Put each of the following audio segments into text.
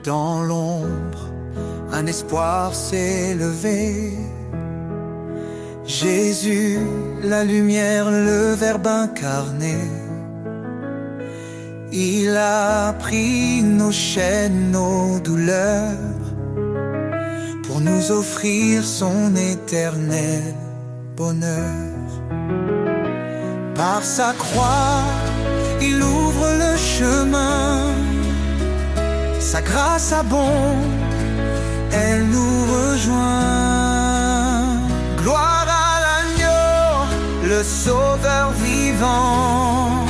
dans l'ombre, un espoir s'est levé. Jésus, la lumière, le Verbe incarné, il a pris nos chaînes, nos douleurs, pour nous offrir son éternel bonheur. Par sa croix, il ouvre le chemin, sa grâce abonde, elle nous rejoint. Gloire à l'agneau, le sauveur vivant,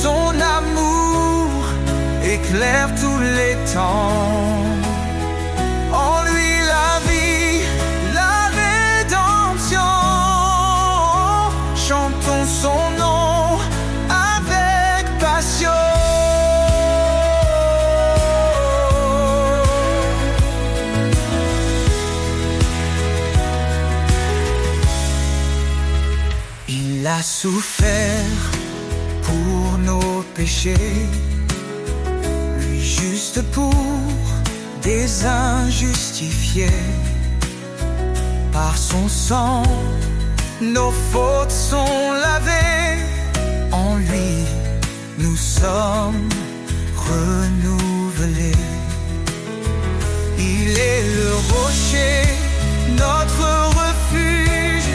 son amour éclaire tous les temps. En lui la vie, la rédemption, chantons son nom avec passion. Il a souffert pour nos péchés, lui juste pour des injustifiés. Par son sang, nos fautes sont lavées, en lui nous sommes renouvelés. Il est le rocher, notre refuge,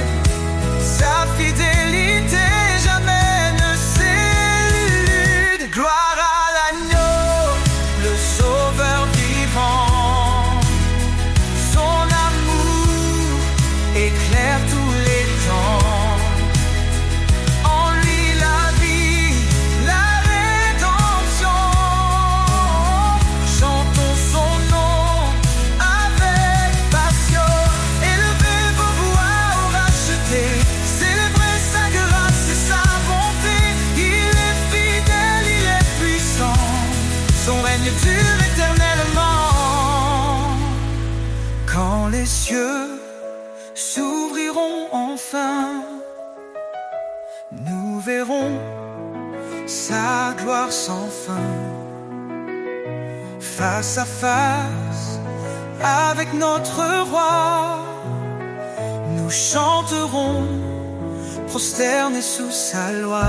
sa fidélité jamais ne s'élude. Gloire à l'agneau, le sauveur vivant, son amour éclaire tous les temps. En lui la vie, la rédemption, chantons son nom avec passion. Élevez vos voix au racheté, célébrez sa grâce et sa bonté. Il est fidèle, il est puissant, son règne dure éternellement. Quand les cieux s'ouvriront enfin, nous verrons sa gloire sans fin. Face à face avec notre roi, nous chanterons prosternés sous sa loi.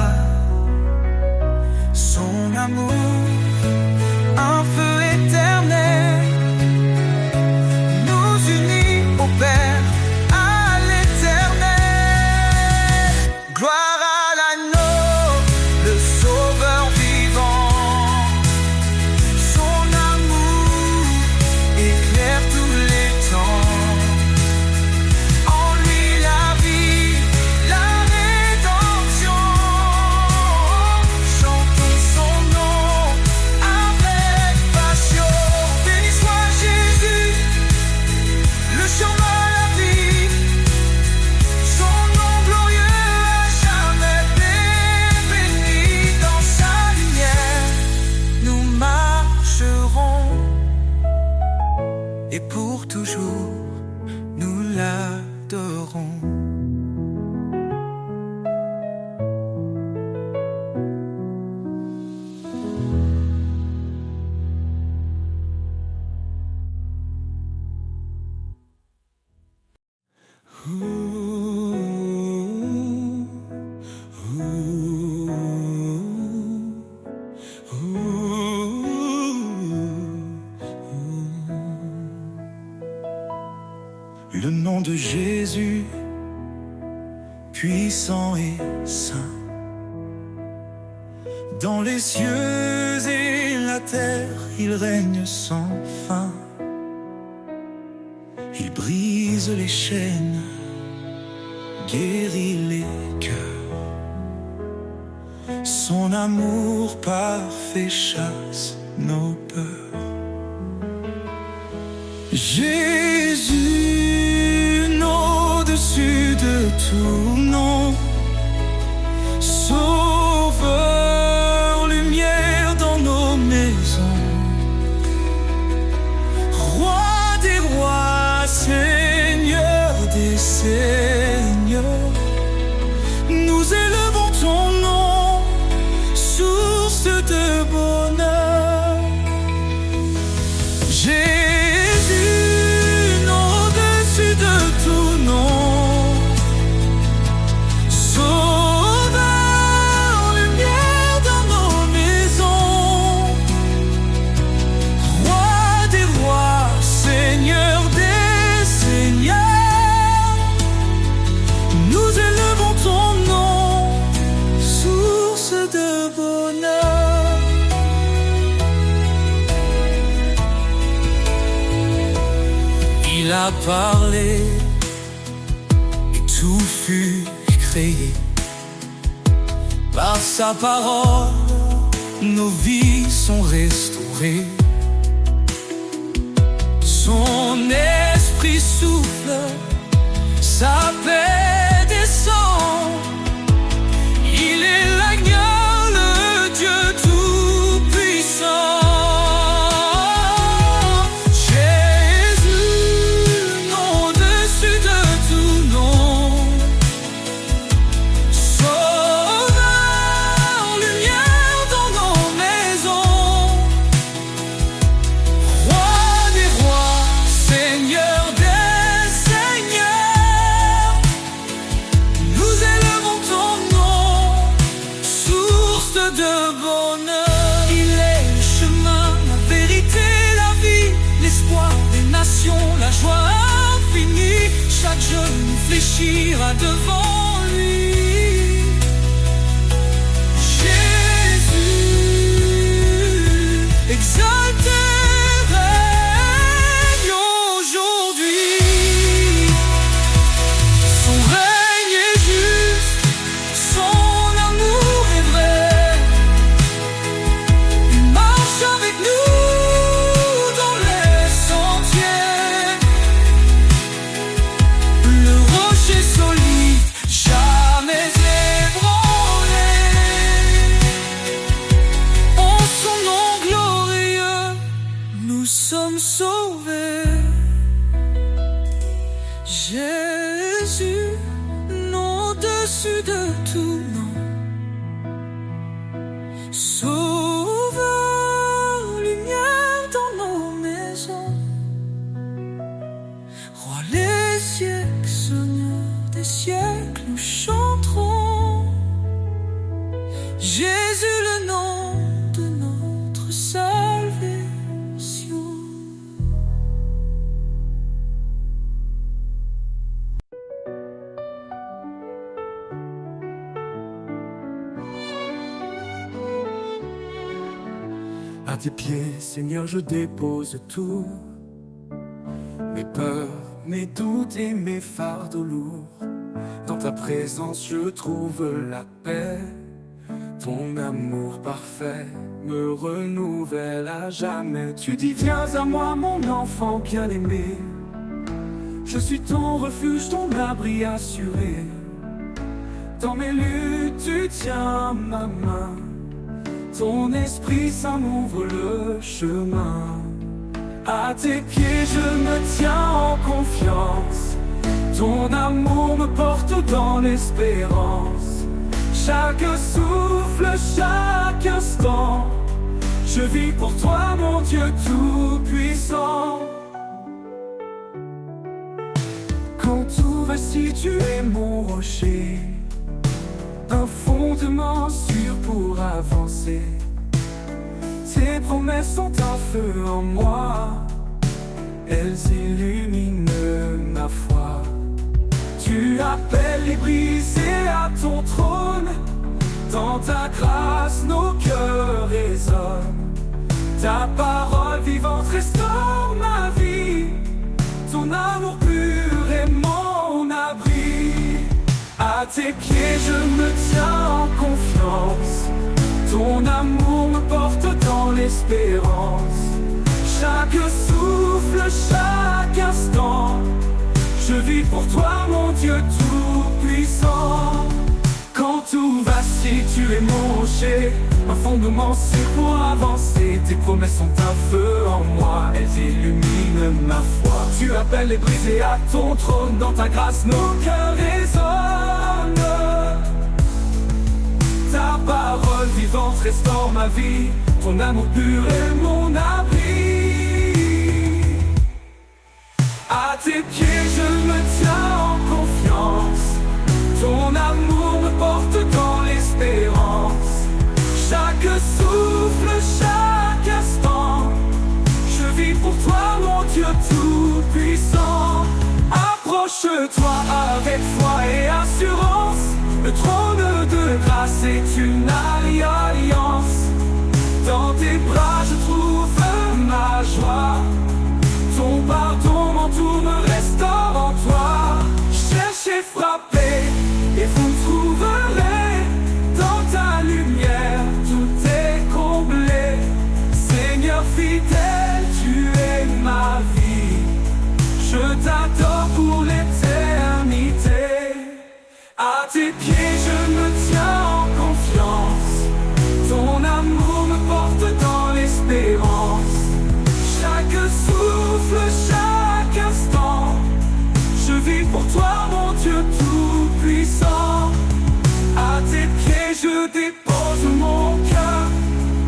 Son amour, un feu éternel, nous unit au Père, à l'éternel. Gloire à l'agneau, le sauveur vivant, son amour éclaire tous les temps. En lui la vie, la rédemption, chantons son nom avec passion. Béni soit Jésus, le chemin, la vie, son nom glorieux à jamais béni. Dans sa lumière, nous marcherons, et pour toujours, nous l'adorons. Le nom de Jésus, puissant et saint, dans les cieux et la terre, il règne sans fin. Il brise les chaînes, guérit les cœurs. Son amour parfait chasse nos peurs. Jésus, au-dessus de tout nom, Sauveur, lumière dans nos maisons, Roi des rois, Seigneur des seigneurs, nous élevons ton nom, source de bonheur. parlé et tout fut créé. Par sa parole, nos vies sont restaurées. Son esprit souffle, sa paix descend. Il est l'agneau, le Dieu tout-puissant. Jésus, nom au-dessus de tout nom. Sauveur, lumière dans nos maisons. Roi des rois, Seigneur des seigneurs. Nous élevons ton nom, source de bonheur. Il est le chemin, la vérité, la vie, l'espoir des nations, la joie infinie. Chaque genou fléchira devant lui. Jésus, exalté, règne aujourd'hui. Son règne est juste, son amour est vrai. Il marche avec nous dans les sentiers. Le rocher solide, jamais ébranlé. En son nom glorieux, nous sommes sauvés. Jésus, nom au-dessus de tout nom. Sauveur, lumière dans nos maisons. Roi les siècles, Seigneur des siècles, nous chanterons. Jésus, le nom de notre salvation. À tes pieds, Seigneur, je dépose tout. Mes peurs, mes doutes et mes fardeaux lourds. Dans ta présence, je trouve la paix. Ton amour parfait me renouvelle à jamais. Tu dis, viens à moi, mon enfant bien-aimé. Je suis ton refuge, ton abri assuré. Dans mes luttes, tu tiens ma main. Ton esprit saint m'ouvre le chemin. À tes pieds je me tiens en confiance. Ton amour me porte dans l'espérance. Chaque souffle, chaque instant, je vis pour toi mon Dieu tout-puissant. Quand tout vacille, tu es mon rocher, un fondement sûr pour avancer. Tes promesses sont un feu en moi, elles illuminent ma foi. Tu appelles les brisés à ton trône, dans ta grâce nos cœurs résonnent. Ta parole vivante restaure ma vie, ton amour pur est mon abri. À tes pieds je me tiens en confiance, ton amour me porte dans l'espérance. Chaque souffle, chaque instant, je vis pour toi mon Dieu tout-puissant. Quand tout vacille, tu es mon rocher, un fondement sûr pour avancer. Tes promesses sont un feu en moi, elles illuminent ma foi. Tu appelles les brisés à ton trône, dans ta grâce nos cœurs résonnent. Ta parole vivante restaure ma vie, ton amour pur est mon abri. À tes pieds je me tiens en confiance, ton amour me porte dans l'espérance. Chaque souffle, chaque instant, je vis pour toi mon Dieu tout-puissant. Approche-toi avec foi et assurance, le trône de grâce est une alliance. Dans tes bras je trouve ma joie, ton pardon m'entoure, me restaure. À tes pieds je me tiens en confiance. Ton amour me porte dans l'espérance. Chaque souffle, chaque instant, je vis pour toi mon Dieu tout-puissant. À tes pieds je dépose mon cœur.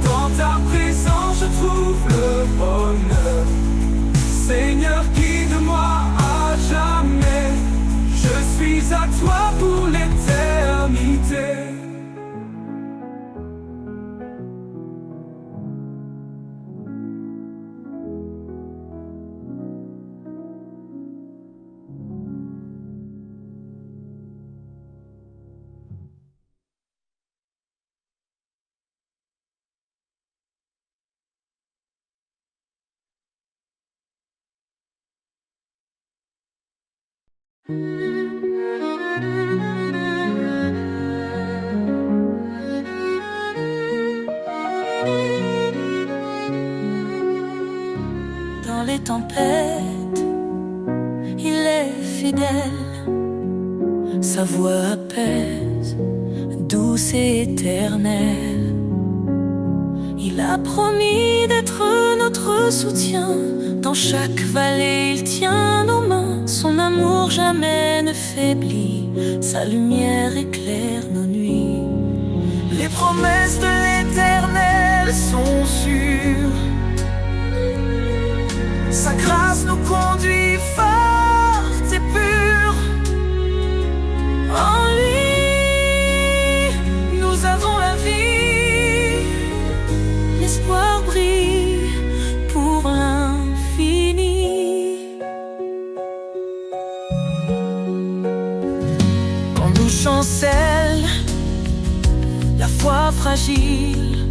Dans ta présence je trouve le bonheur. Seigneur, guide-moi à jamais. Je suis à toi pour l'éternité. Dans les tempêtes, il est fidèle. Sa voix apaise, douce et éternelle. Il a promis d'être notre soutien. Dans chaque vallée, il tient nos mains. Son amour jamais ne faiblit. Sa lumière éclaire nos nuits. Les promesses de l'Éternel sont sûres. Sa grâce nous conduit forte et pure. En lui, nous avons la vie. L'espoir brille pour l'infini. Quand nous chancelle la foi fragile,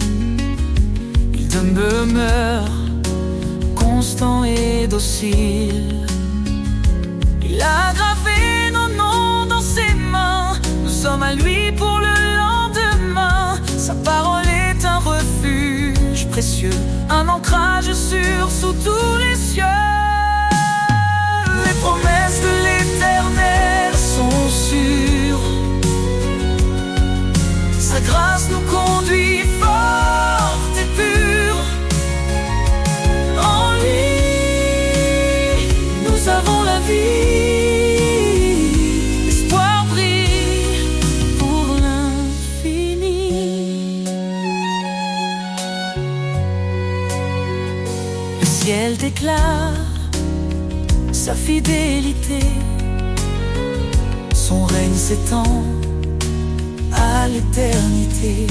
il demeure constant et docile. Il a gravé nos noms dans ses mains. Nous sommes à lui pour le lendemain. Sa parole est un refuge précieux, un ancrage sûr sous tous les cieux. Les promesses de l'Éternel sont sûres. Sa grâce nous conduit forte et pure. En lui, nous avons la vie. L'espoir brille pour l'infini. Le ciel déclare sa fidélité. Son règne s'étend à l'éternité.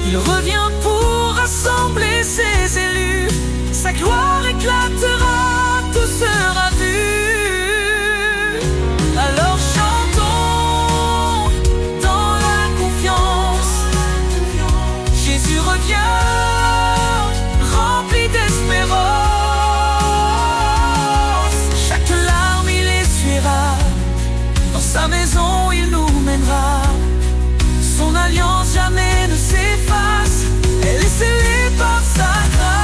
Il revient pour rassembler ses élus. Sa gloire éclatera, tout sera vu. Alors chantons dans la confiance. Jésus revient, rempli d'espérance. Chaque larme il essuiera. Dans sa maison il nous mènera. Son alliance jamais ne s'efface. Elle est scellée par sa grâce.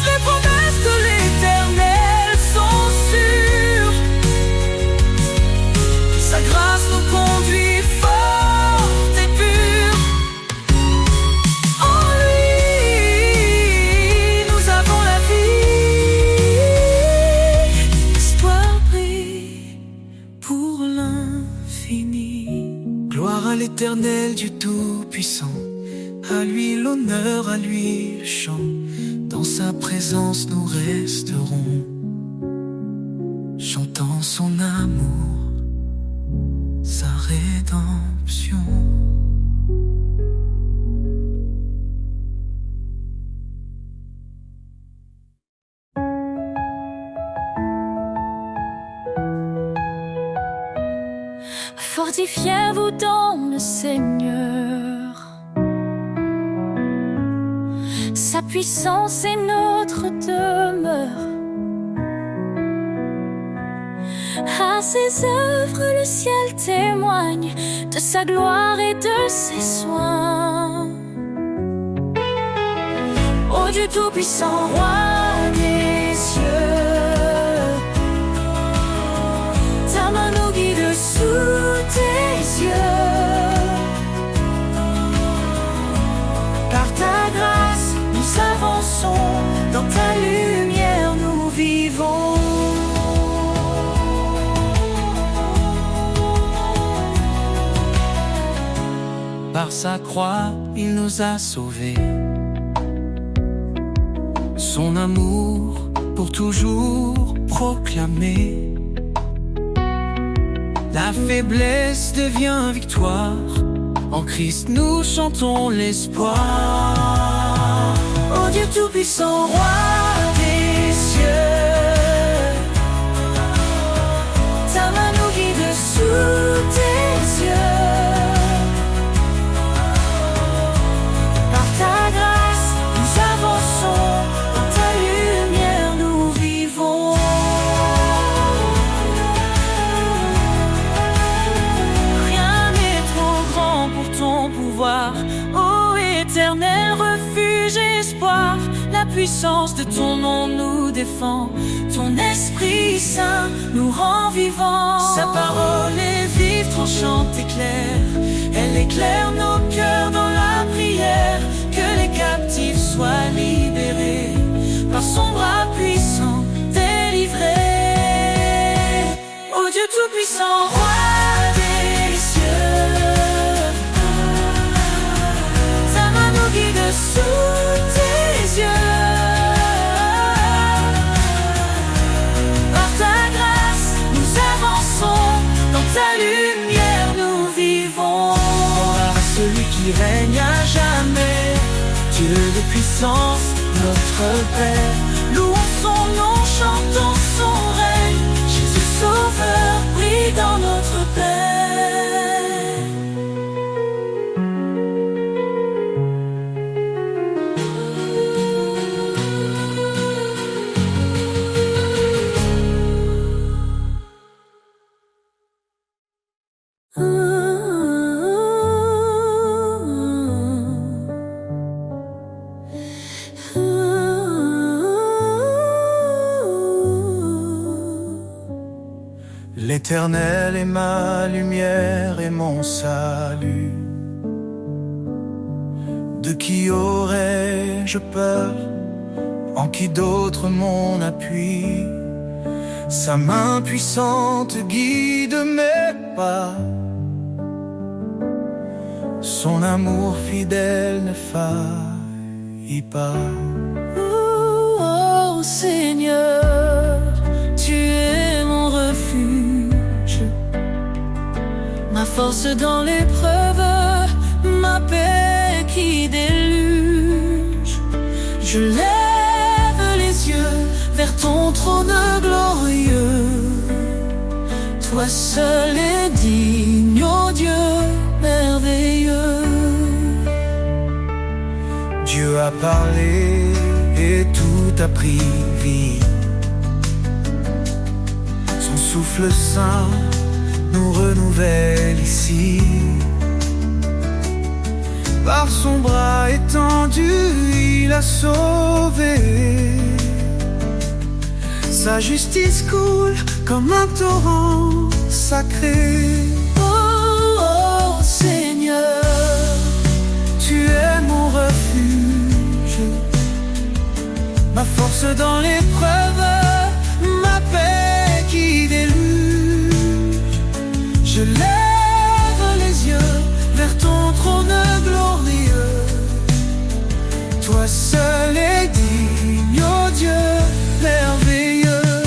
Les promesses de l'Éternel sont sûres. Sa grâce nous conduit forte et pure. En lui, nous avons la vie. L'espoir brille pour l'infini. Gloire à l'Éternel, Dieu tout-puissant. À lui l'honneur, à lui le chant. Dans sa présence nous resterons, chantant son amour, sa rédemption. Fortifiez-vous dans le Seigneur. Sa puissance est notre demeure. À ses œuvres le ciel témoigne de sa gloire et de ses soins. Ô Dieu tout-puissant, roi des cieux, Par sa croix, il nous a sauvés. Son amour pour toujours proclamer. La faiblesse devient victoire. En Christ nous chantons l'espoir. Ô Dieu tout-puissant, roi des cieux, ta main nous guide sous tes yeux. Par ta grâce, nous avançons, dans ta lumière nous vivons. Rien n'est trop grand pour ton pouvoir, ô éternel refuge et espoir. La puissance de ton nom nous défend, ton Esprit Saint nous rend vivants. Sa parole est vive, tranchante et claire, elle éclaire nos cœurs dans la prière. Que les captifs soient libérés, par son bras puissant délivrés. Ô Dieu tout-puissant, roi des cieux, ta main nous guide sous tes yeux. Par ta grâce, nous avançons, dans ta lumière nous vivons. Gloire à celui qui règne à jamais, Dieu de puissance, notre Père. Louons son nom, chantons son règne. Jésus Sauveur brille dans notre paix. L'Éternel est ma lumière et mon salut. De qui aurais-je peur? En qui d'autre mon appui? Sa main puissante guide mes pas, son amour fidèle ne faillit pas. Oh Seigneur, tu es mon refuge, ma force dans l'épreuve, ma paix qui déluge. Je lève les yeux vers ton trône glorieux. Toi seul est digne, ô Dieu merveilleux. Dieu a parlé et tout a pris vie. Son souffle saint nous renouvelle ici. Par son bras étendu, il a sauvé. Sa justice coule comme un torrent sacré. Oh, oh Seigneur, Tu es mon refuge, ma force dans l'épreuve, ma paix qui déluge. Je lève les yeux vers ton trône glorieux. Toi seul est digne, ô Dieu merveilleux.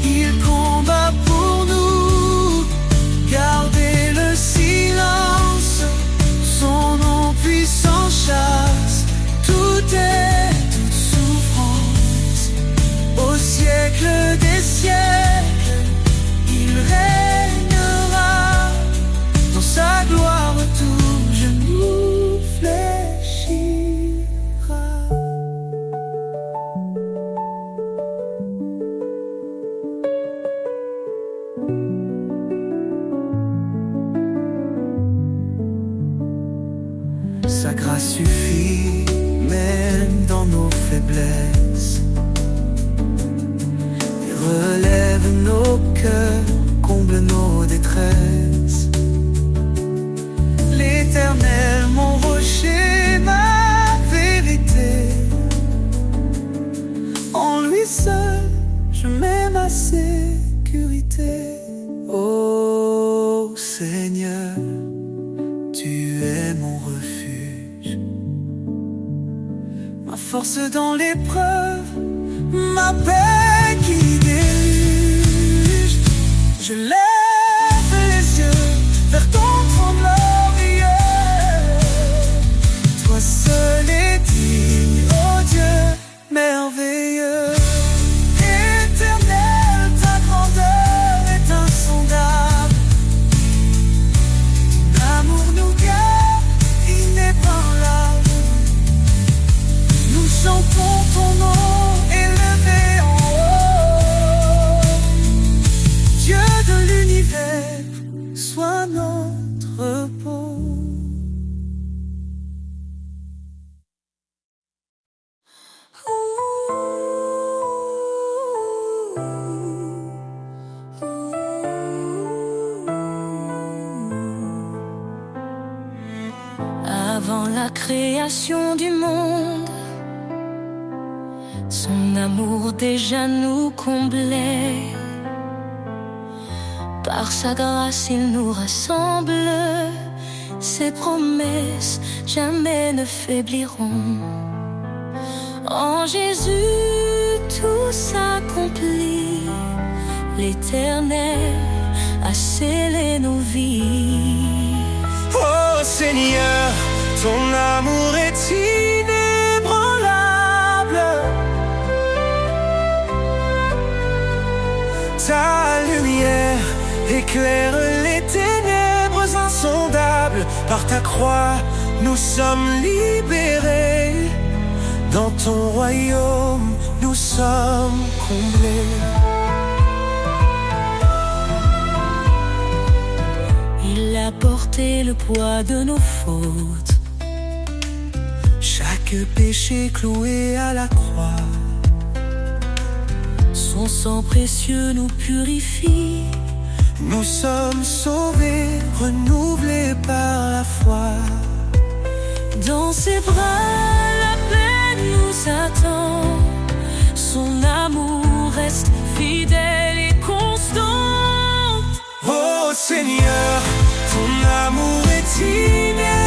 Il combat pour nous, gardez le silence. Son nom puissant chasse toute souffrance. Au siècle des siècles, il régnera. Dans sa gloire tout genou fléchira. Sa grâce suffit même dans nos faiblesses, et relève nos cœurs, comble nos détresses. L'Éternel, mon rocher, ma vérité, en lui seul je mets ma sécurité. Ô Seigneur, tu force dans l'épreuve, ma paix qui déluge. Je lève les yeux vers ton trône glorieux. Toi seul es digne, oh Dieu merveilleux. Éternel, ta grandeur est insondable. L'amour nous garde inébranlable. Nous chantons ton nom élevé en haut. Dieu de l'univers, sois notre repos. Avant la création du monde, son amour déjà nous comblait. Par sa grâce il nous rassemble. Ses promesses jamais ne faibliront. En Jésus tout s'accomplit. L'Éternel a scellé nos vies. Oh Seigneur, ton amour est inébranlable. Ta lumière éclaire les ténèbres insondables. Par ta croix, nous sommes libérés. Dans ton royaume, nous sommes comblés. Il a porté le poids de nos fautes. Chaque péché cloué à la croix. Son sang précieux nous purifie. Nous sommes sauvés, renouvelés par la foi. Dans ses bras, la paix nous attend. Son amour reste fidèle et constant. Oh Seigneur, ton amour est inébranlable.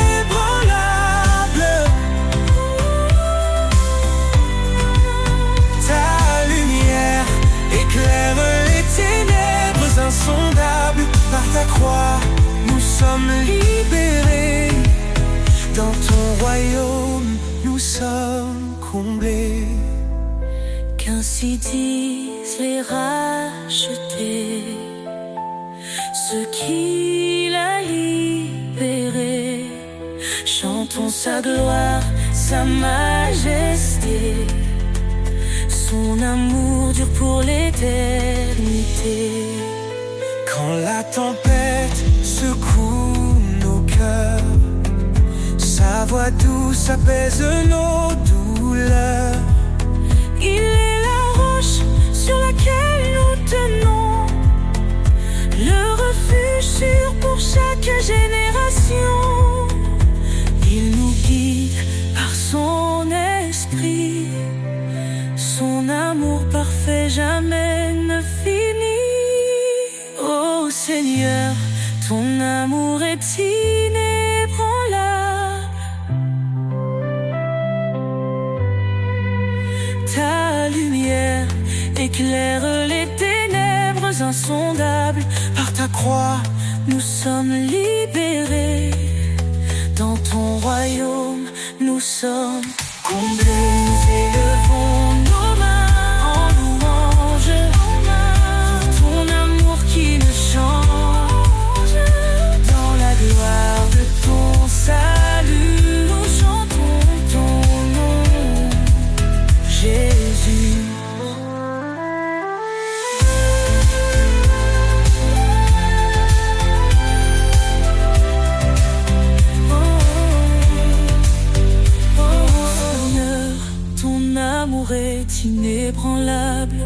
Ta lumière éclaire les ténèbres insondables. Par ta croix, nous sommes libérés. Dans ton royaume, nous sommes comblés. Qu'ainsi disent les rachetés, ceux qu'il a libérés. Chantons sa gloire, sa majesté. Son amour dure pour l'éternité. Quand la tempête secoue nos cœurs, sa voix douce apaise nos douleurs. Il est la roche sur laquelle nous tenons, le refuge sûr pour chaque génération. Il nous guide par son esprit. Son amour parfait jamais ne finit. Oh Seigneur, ton amour est inébranlable. Ta lumière éclaire les ténèbres insondables. Par ta croix, Nous sommes libérés. Dans ton royaume, nous sommes comblés. Nous élevons nos mains en louange pour ton amour qui ne change. Dans la gloire de ton salut, nous chantons ton nom, Jésus. Est inébranlable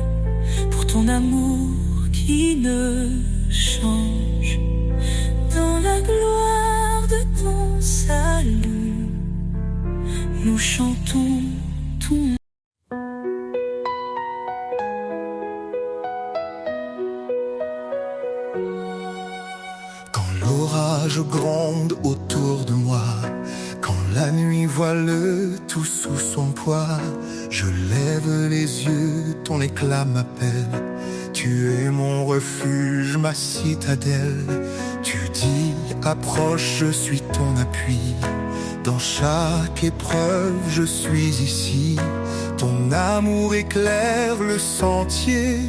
pour ton amour qui ne change. Dans la gloire de ton salut, nous chantons ton. Quand l'orage gronde autour de moi, quand la nuit voile tout sous son poids. Je lève les yeux, ton éclat m'appelle. Tu es mon refuge, ma citadelle. Tu dis, approche, je suis ton appui. Dans chaque épreuve, je suis ici. Ton amour éclaire le sentier.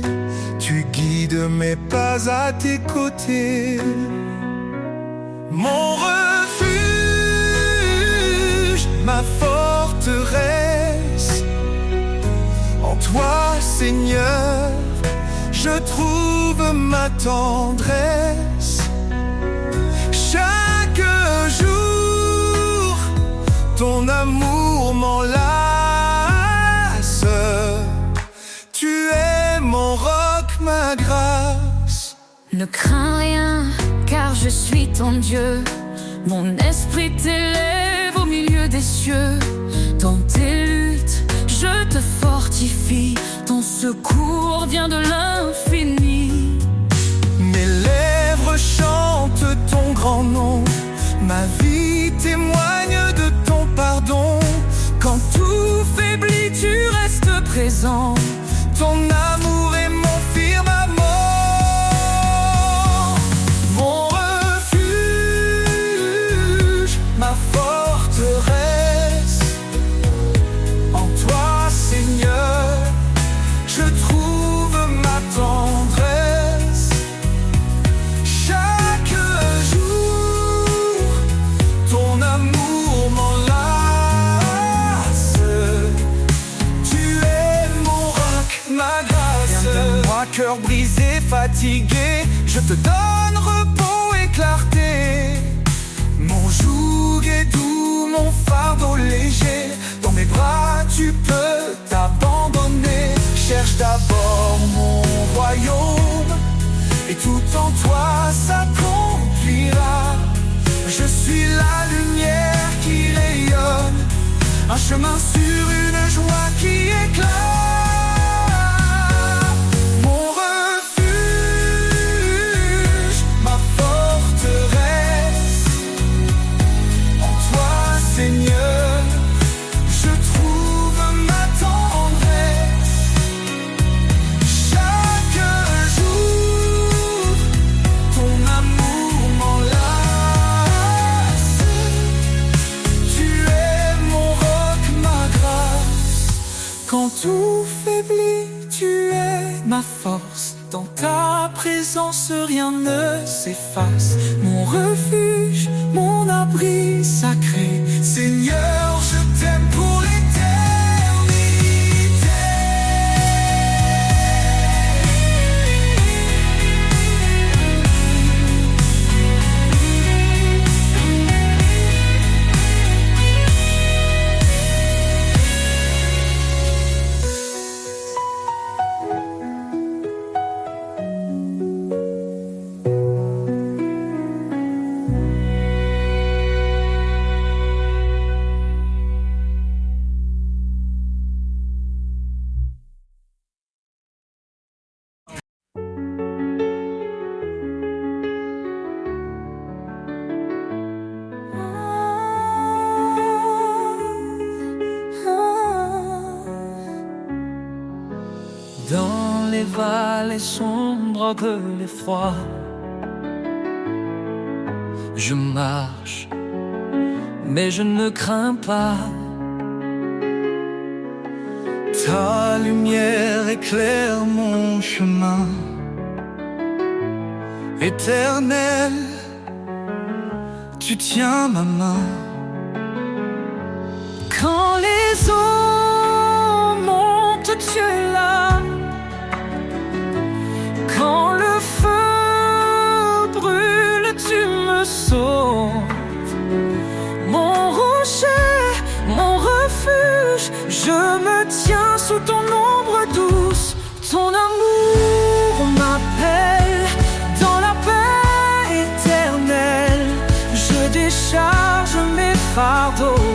Tu guides mes pas à tes côtés. Mon refuge, ma forteresse. En toi, Seigneur, je trouve ma tendresse. Chaque jour, ton amour m'enlace. Tu es mon roc, ma grâce. Ne crains rien, car je suis ton Dieu. Mon esprit t'élève au milieu des cieux. Dans tes luttes, je te fortifie. Ton secours vient de l'infini. Mes lèvres chantent ton grand nom. Ma vie témoigne de ton pardon. Quand tout faiblit, tu restes présent. Ton amour est mon firmament. Mon refuge, ma forteresse. En toi, Seigneur, je trouve ma tendresse. Chaque jour, ton amour m'enlace. Tu es mon roc, ma grâce. Viens vers moi, cœur brisé, fatigué, je te donne repos et clarté. Mon joug est doux, mon fardeau léger. Dans mes bras, tu peux t'abandonner. Cherche d'abord mon royaume, et tout en toi s'accomplira. Je suis la lumière qui rayonne, un chemin sur une joie qui éclate. Mon refuge, ma forteresse. En toi, Seigneur, je trouve ma tendresse. Chaque jour, ton amour m'enlace. Tu es mon roc, ma grâce. Quand tout faiblit, tu es ma force. Dans ta présence, rien ne s'efface. Mon refuge, mon abri sacré. Seigneur, je t'aime pour Dans les vallées sombres de l'effroi, je marche, mais je ne crains pas. ta lumière éclaire mon chemin. Éternel, tu tiens ma main. Quand les eaux montent, tu es là. Quand le feu brûle, tu me sauves. Mon rocher, mon refuge, je me tiens sous ton ombre douce. Ton amour m'appelle dans la paix éternelle. Je décharge mes fardeaux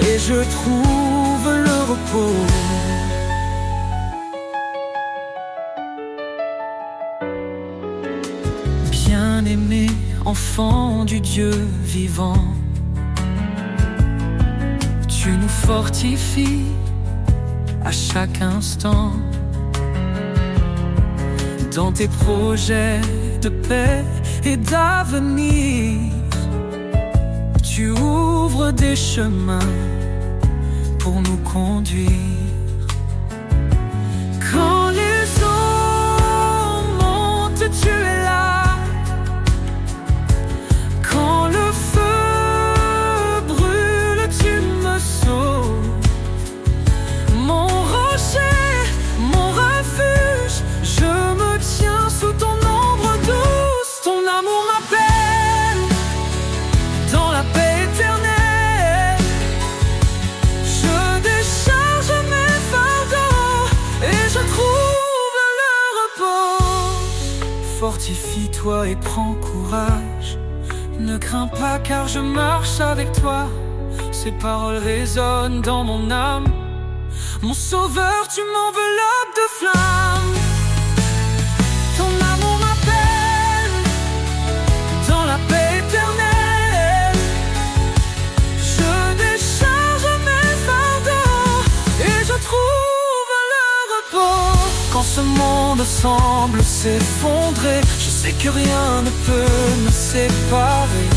et je trouve le repos. Bien-aimé, enfant du Dieu vivant, fortifie à chaque instant. Dans tes projets de paix et d'avenir, tu ouvres des chemins pour nous conduire. Quand les eaux montent, tu es là. Quand le feu brûle, tu me sauves. Mon rocher, mon refuge, je me tiens sous ton ombre douce. Ton amour m'appelle dans la paix éternelle. Je décharge mes fardeaux et je trouve le repos. Fortifie-toi et prends courage. Ne crains pas car je marche avec toi. Ces paroles résonnent dans mon âme. Mon sauveur, tu m'enveloppes de flammes. Ton amour m'appelle dans la paix éternelle. Je décharge mes fardeaux et je trouve le repos. Quand ce monde semble s'effondrer, je sais que rien ne peut me séparer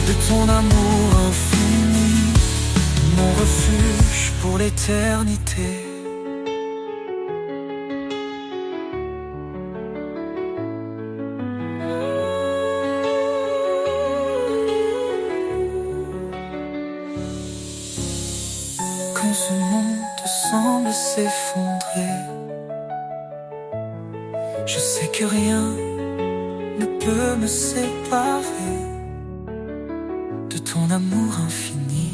de ton amour infini, mon refuge pour l'éternité. Quand ce monde semble s'effondrer, je sais que rien ne peut me séparer de ton amour infini,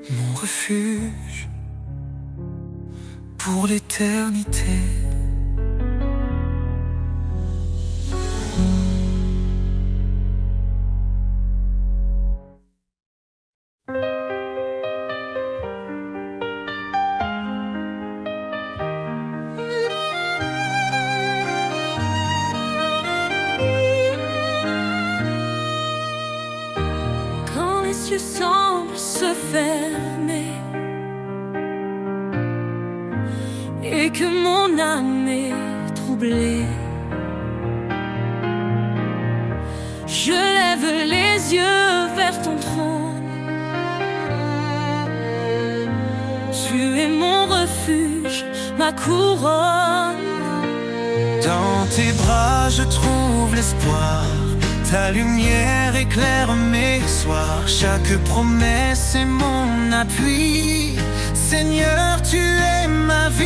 mon refuge pour l'éternité. Quand les cieux semblent se fermer et que mon âme est troublée, je lève les yeux vers ton trône. Tu es mon refuge, ma couronne. Dans tes bras je trouve l'espoir. Ta lumière éclaire mes soirs. Chaque promesse est mon appui. Seigneur, tu es ma vie.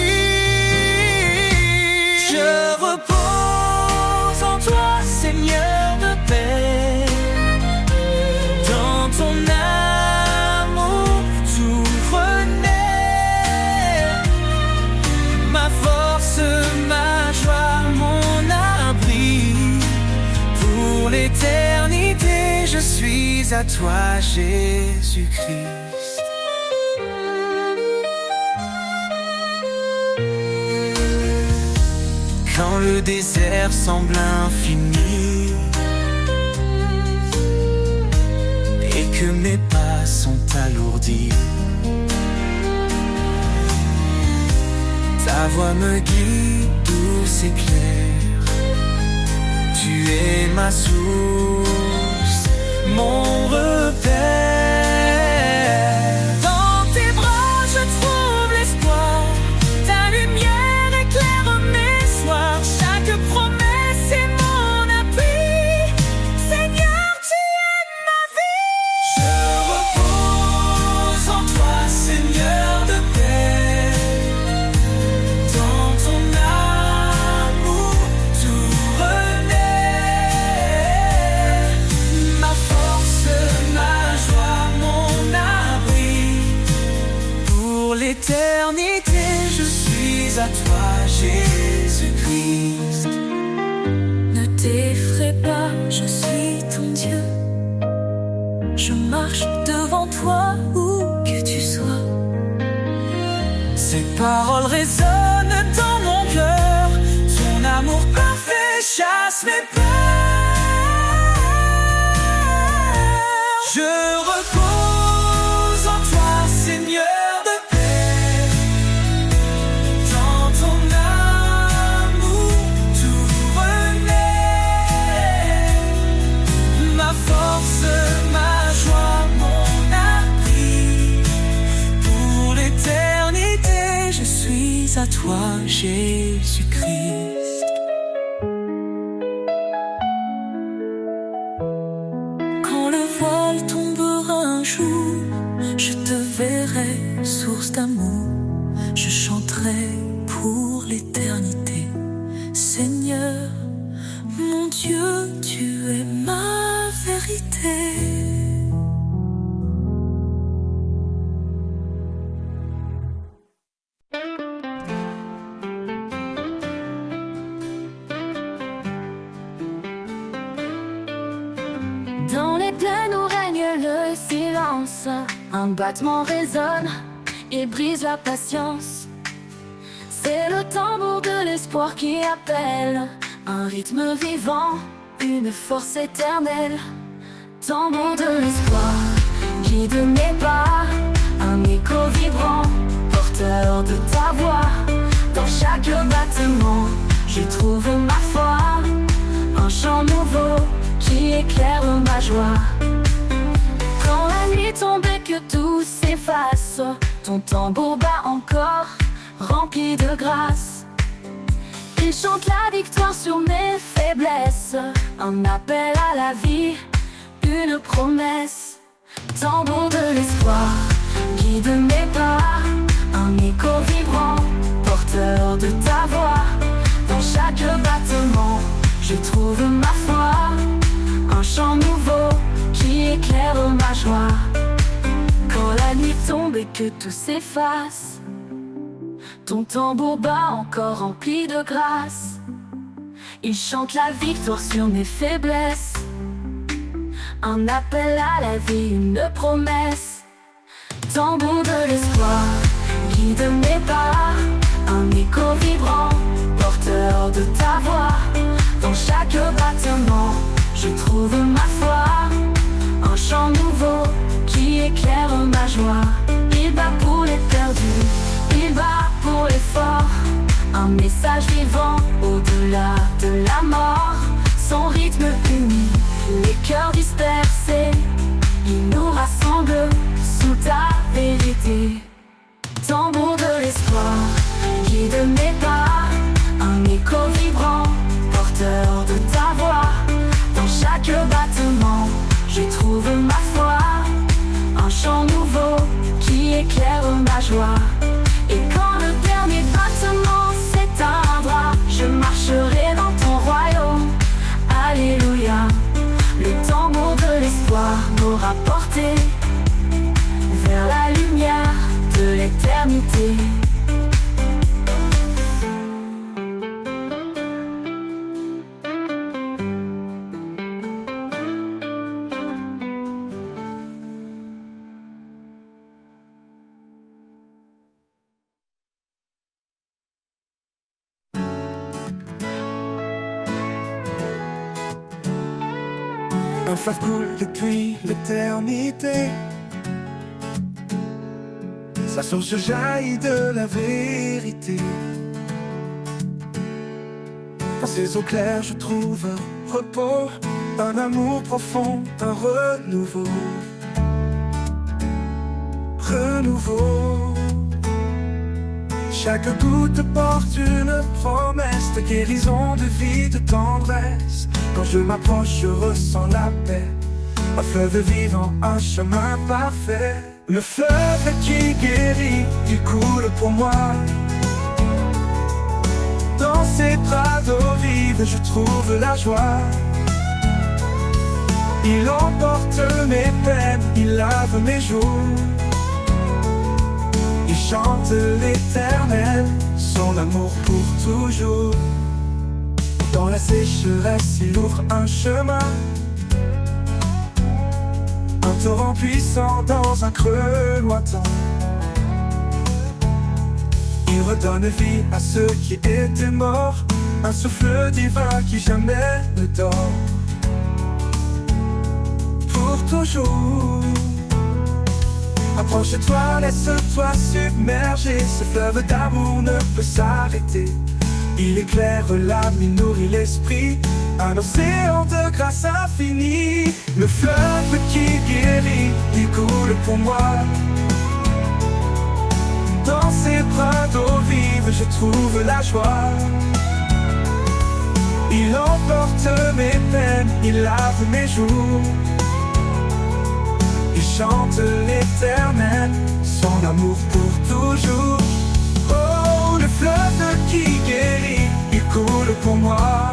Je repose en toi, Seigneur de paix. Dans ton amour tout renaît. Ma force, ma joie, mon abri. Pour l'éternité, je suis à toi, Jésus-Christ. Quand le désert semble infini et que mes pas sont alourdis, ta voix me guide douce et claire. Tu es ma source, mon repère. Dans tes bras je trouve l'espoir. Ta lumière éclaire mes soirs. Chaque promesse est mon appui. Seigneur, tu es ma vie. Je repose en toi, Seigneur de paix. Dans ton amour tout renaît. Ma force, ma joie, mon abri. Pour l'éternité, je suis à toi, Jésus-Christ. Ne t'effraie pas, je suis ton Dieu. Je marche devant toi où que tu sois. Ces paroles résonnent dans mon cœur. Ton amour parfait chasse mes peurs. Je repose Jésus-Christ. Quand le voile tombera un jour, je te verrai, source d'amour. Je chanterai pour l'éternité. Seigneur, mon Dieu, tu es ma vérité. Dans les plaines où règne le silence, un battement résonne et brise la patience. C'est le tambour de l'espoir qui appelle, un rythme vivant, une force éternelle. Tambour de l'espoir, guide mes pas, un écho vibrant, porteur de ta voix. Dans chaque battement, je trouve ma foi, un chant nouveau qui éclaire ma joie. Quand la nuit tombe et que tout s'efface, ton tambour bat encore, rempli de grâce. Il chante la victoire sur mes faiblesses, un appel à la vie, une promesse. Tambour de l'espoir, guide mes pas, un écho vibrant, porteur de ta voix. Dans chaque battement, je trouve ma foi, un chant nouveau qui éclaire ma joie. Quand la nuit tombe et que tout s'efface, ton tambour bat encore rempli de grâce. Il chante la victoire sur mes faiblesses, un appel à la vie, une promesse. Tambour de l'espoir, guide mes pas, un écho vibrant, porteur de ta voix. Dans chaque battement, je trouve ma foi, un chant nouveau qui éclaire ma joie. Il bat pour les perdus, il bat pour les forts, un message vivant au-delà de la mort. Son rythme unit les cœurs dispersés, il nous rassemble sous ta vérité. Tambour de l'espoir, guide mes pas, un écho vibrant, porteur de ta voix. Dans chaque battement, je trouve ma foi, un chant nouveau qui éclaire ma joie. Et quand le dernier battement s'éteindra, je marcherai dans ton royaume. Alléluia. Le tambour de l'espoir m'aura porté vers la lumière de l'éternité. Un fleuve coule depuis l'éternité, sa source jaillit de la vérité. Dans ses eaux claires je trouve un repos, un amour profond, un renouveau. Renouveau. Chaque goutte porte une promesse de guérison, de vie, de tendresse. Quand je m'approche, je ressens la paix. Un fleuve vivant, un chemin parfait. Le fleuve qui guérit, il coule pour moi. Dans ces bras d'eau vive, je trouve la joie. Il emporte mes peines, il lave mes jours. Il chante l'éternel, son amour pour toujours. Dans la sécheresse, il ouvre un chemin, un torrent puissant dans un creux lointain. Il redonne vie à ceux qui étaient morts, un souffle divin qui jamais ne dort. Pour toujours. Approche-toi, laisse-toi submerger. Ce fleuve d'amour ne peut s'arrêter. Il éclaire l'âme, il nourrit l'esprit. Un océan de grâce infinie. Le fleuve qui guérit, il coule pour moi. Dans ses ses bras d'eau vive, je trouve la joie. Il emporte mes peines, il lave mes jours. Il chante l'Éternel, son amour pour toujours. Oh, le fleuve qui guérit, il coule pour moi,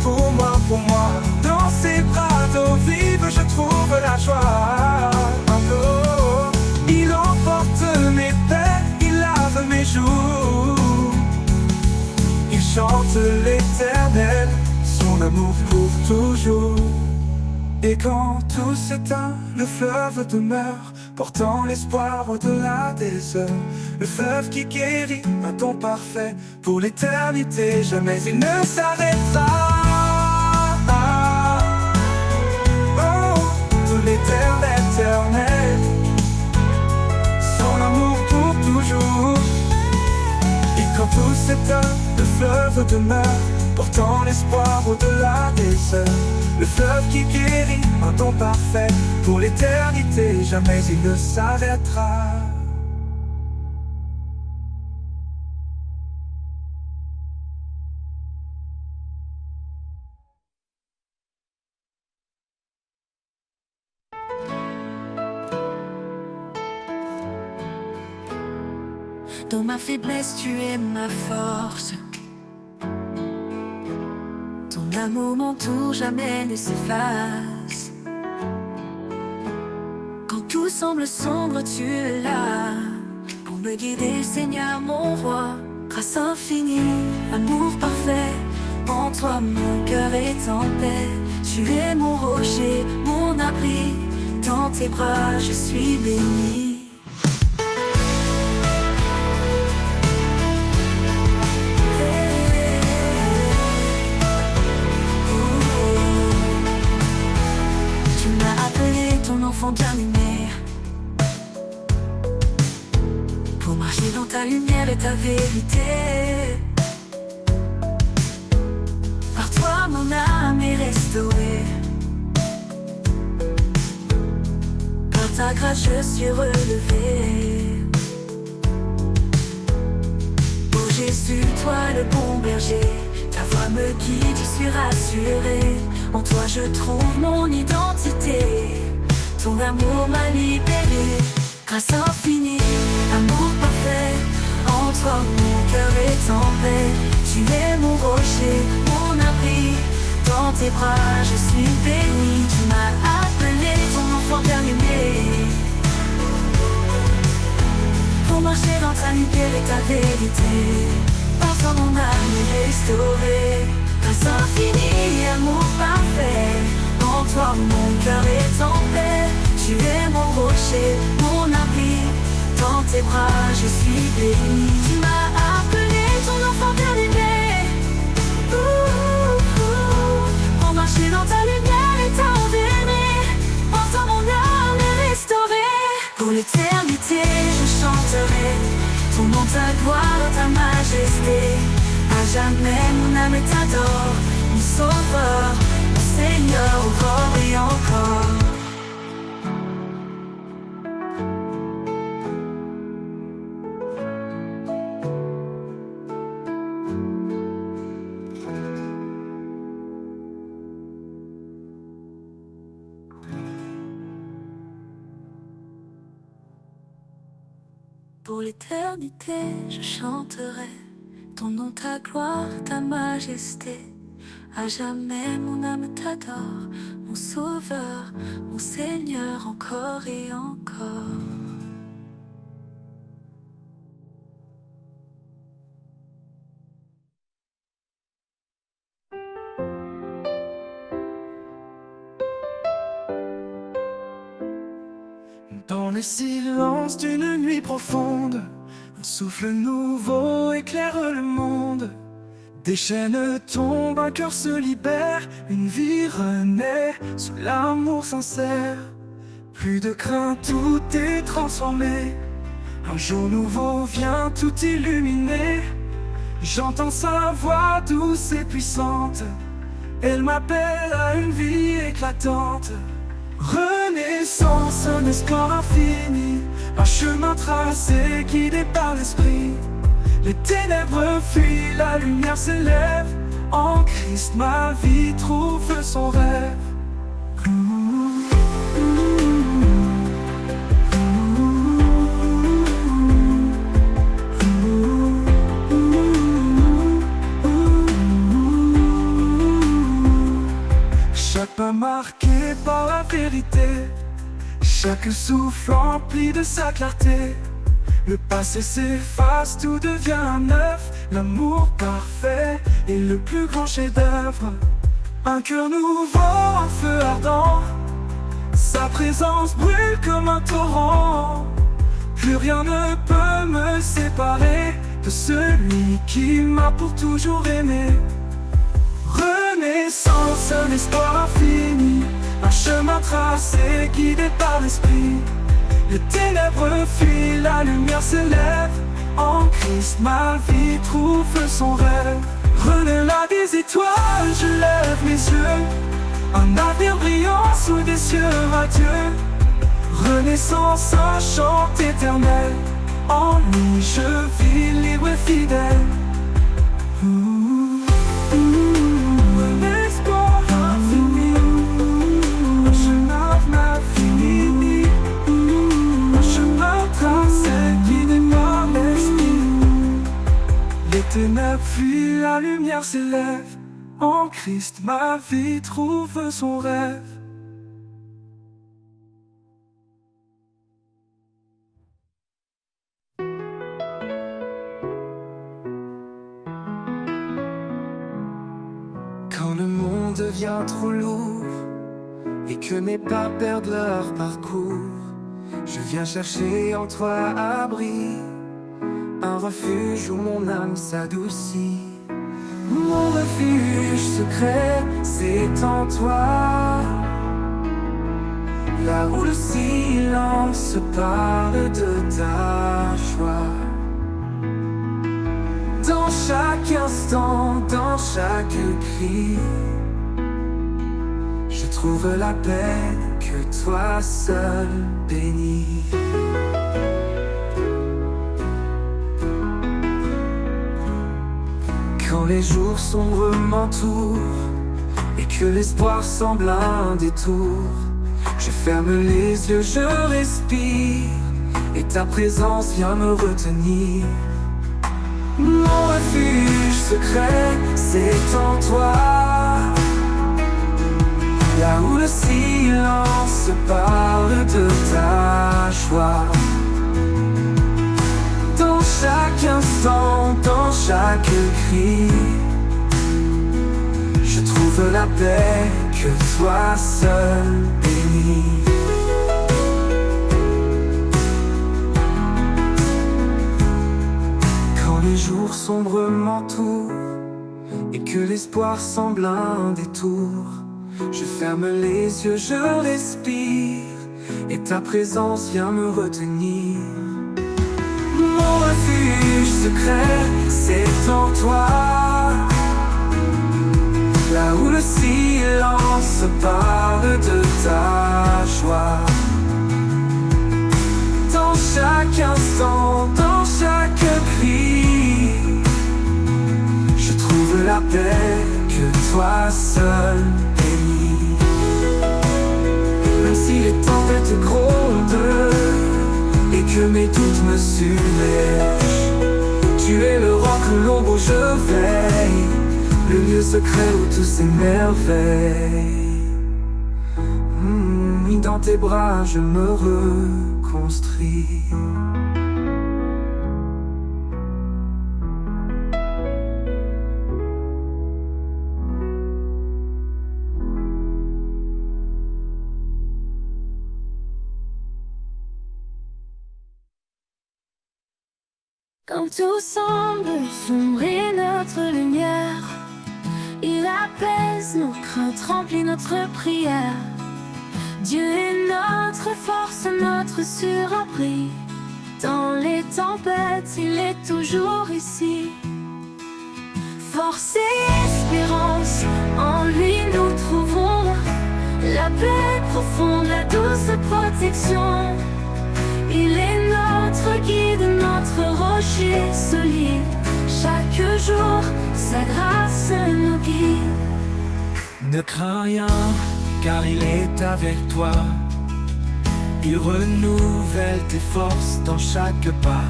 pour moi, pour moi. Dans ses bras d'eau vive, je trouve la joie. Oh, il emporte mes peines, il lave mes jours. Il chante l'Éternel, son amour pour toujours. Et quand tout s'éteint, le fleuve demeure, portant l'espoir au-delà des heures. Le fleuve qui guérit, un don parfait pour l'éternité, jamais il ne s'arrêtera. Oh, de l'éternel, éternel, son amour pour toujours. Et quand tout s'éteint, le fleuve demeure, portant l'espoir au-delà des heures. Le fleuve qui guérit, un don parfait pour l'éternité, jamais il ne s'arrêtera. Dans ma faiblesse, tu es ma force. Ton amour m'entoure, jamais ne s'efface. Quand tout semble sombre, tu es là pour me guider, Seigneur, mon roi. Grâce infinie, amour parfait, en toi mon cœur est en paix. Tu es mon rocher, mon abri, dans tes bras je suis béni. Enfant bien-aimé, pour marcher dans ta lumière et ta vérité. Par toi mon âme est restaurée, par ta grâce je suis relevé. Oh Jésus, toi le bon berger, ta voix me guide, je suis rassuré. En toi je trouve mon identité. Ton amour m'a libéré, grâce infinie, amour parfait. En toi mon cœur est en paix. Tu es mon rocher, mon abri, dans tes bras je suis béni. Tu m'as appelé ton enfant bien-aimé, pour marcher dans ta lumière et ta vérité. Par toi mon âme est restaurée, grâce infinie, amour parfait. En toi mon cœur est en paix. Tu es mon rocher, mon abri, dans tes bras je suis béni. Tu m'as appelé ton enfant bien-aimé, pour marcher dans ta lumière et ta béni. En toi mon âme est restaurée. Pour l'éternité je chanterai ton nom, ta gloire, ta majesté. À jamais mon âme t'adore, mon sauveur, mon Seigneur, encore et encore. Pour l'éternité, je chanterai ton nom, ta gloire, ta majesté. À jamais mon âme t'adore, mon sauveur, mon Seigneur, encore et encore. Dans le silence d'une nuit profonde, un souffle nouveau éclaire le monde. Des chaînes tombent, un cœur se libère, une vie renaît sous l'amour sincère. Plus de crainte, tout est transformé. Un jour nouveau vient tout illuminer. J'entends sa voix douce et puissante. Elle m'appelle à une vie éclatante. Renaissance, un espoir infini, un chemin tracé guidé par l'esprit. Les ténèbres fuient, la lumière s'élève. En Christ ma vie trouve son rêve. Chaque pas marqué par la vérité, chaque souffle empli de sa clarté. Le passé s'efface, tout devient neuf. L'amour parfait est le plus grand chef-d'œuvre. Un cœur nouveau, un feu ardent. Sa présence brûle comme un torrent. Plus rien ne peut me séparer de celui qui m'a pour toujours aimé. Renaissance, un espoir infini, un chemin tracé guidé par l'esprit. Les ténèbres fuient, la lumière s'élève. En Christ ma vie trouve son rêve. Renaît là des étoiles, je lève mes yeux. Un avenir brillant sous des cieux radieux. Renaissance, un chant éternel. En lui je vis libre et fidèle. Un espoir infini, un chemin infini, un chemin tracé guidé par l'esprit. Les ténèbres fuient, la lumière s'élève. En Christ ma vie trouve son rêve. Quand le monde devient trop lourd et que mes pas perdent leur parcours, je viens chercher en toi abri, un refuge où mon âme s'adoucit. Mon refuge secret, c'est en toi. Là où le silence parle de ta joie. Dans chaque instant, dans chaque cri, je trouve la paix que toi seul bénis. Quand les jours sombres m'entourent et que l'espoir semble un détour, je ferme les yeux, je respire et ta présence vient me retenir. Mon refuge secret, c'est en toi. Là où le silence parle de ta joie. Dans chaque instant, dans chaque cri, je trouve la paix que toi seul bénis. Quand les jours sombres m'entourent et que l'espoir semble un détour, je ferme les yeux, je respire et ta présence vient me retenir. Mon refuge secret, c'est en toi. Là où le silence parle de ta joie. Dans chaque instant, dans chaque cri, je trouve la paix que toi seul bénis. Même si les tempêtes grondent et que mes doutes me submergent, tu es le roc, l'ombre où je veille, le lieu secret où tout s'émerveille. Dans tes bras je me reconstruis. Quand tout semble sombrer notre lumière, il apaise nos craintes, remplit notre prière. Dieu est notre force, notre surabri. Dans les tempêtes, il est toujours ici. Force et espérance, en lui nous trouvons la paix profonde, la douce protection. Il est notre guide, notre rocher solide. Chaque jour, sa grâce nous guide. Ne crains rien, car il est avec toi. Il renouvelle tes forces dans chaque pas.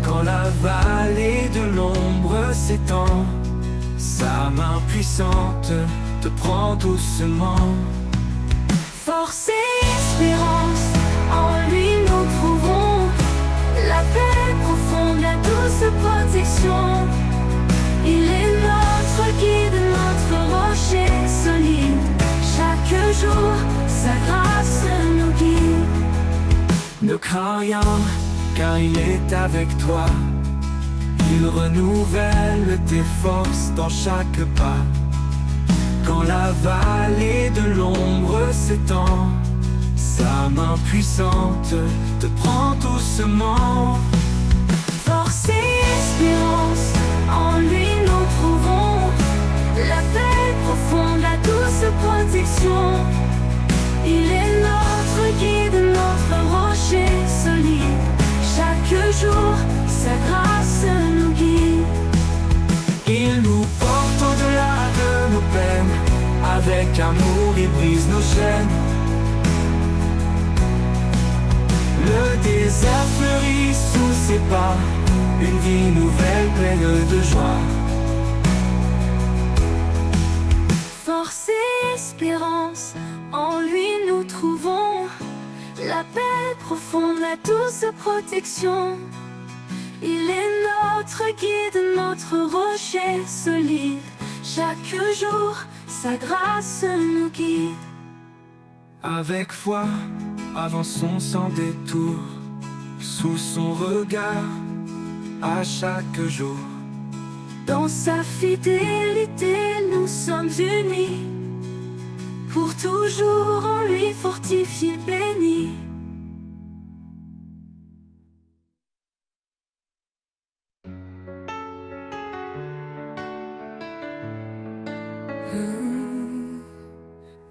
Quand la vallée de l'ombre s'étend, sa main puissante te prend doucement. Force et espérance, en lui nous trouvons la paix profonde, la douce protection. Il est notre guide, notre rocher solide. Chaque jour, sa grâce nous guide. Ne crains rien, car il est avec toi. Il renouvelle tes forces dans chaque pas. Quand la vallée de l'ombre s'étend, sa main puissante te prend doucement. Force et espérance, en lui nous trouvons la paix profonde, la douce protection. Il est notre guide, notre rocher solide. Chaque jour, sa grâce nous guide. Il nous porte au-delà de nos peines. Avec amour, il brise nos chaînes. Le désert fleurit sous ses pas. Une vie nouvelle pleine de joie. Force et espérance, en lui nous trouvons la paix profonde, la douce protection. Il est notre guide, notre rocher solide. Chaque jour, sa grâce nous guide. Avec foi, avançons sans détour, sous son regard, à chaque jour. Dans sa fidélité, nous sommes unis. Pour toujours, en lui fortifié, béni.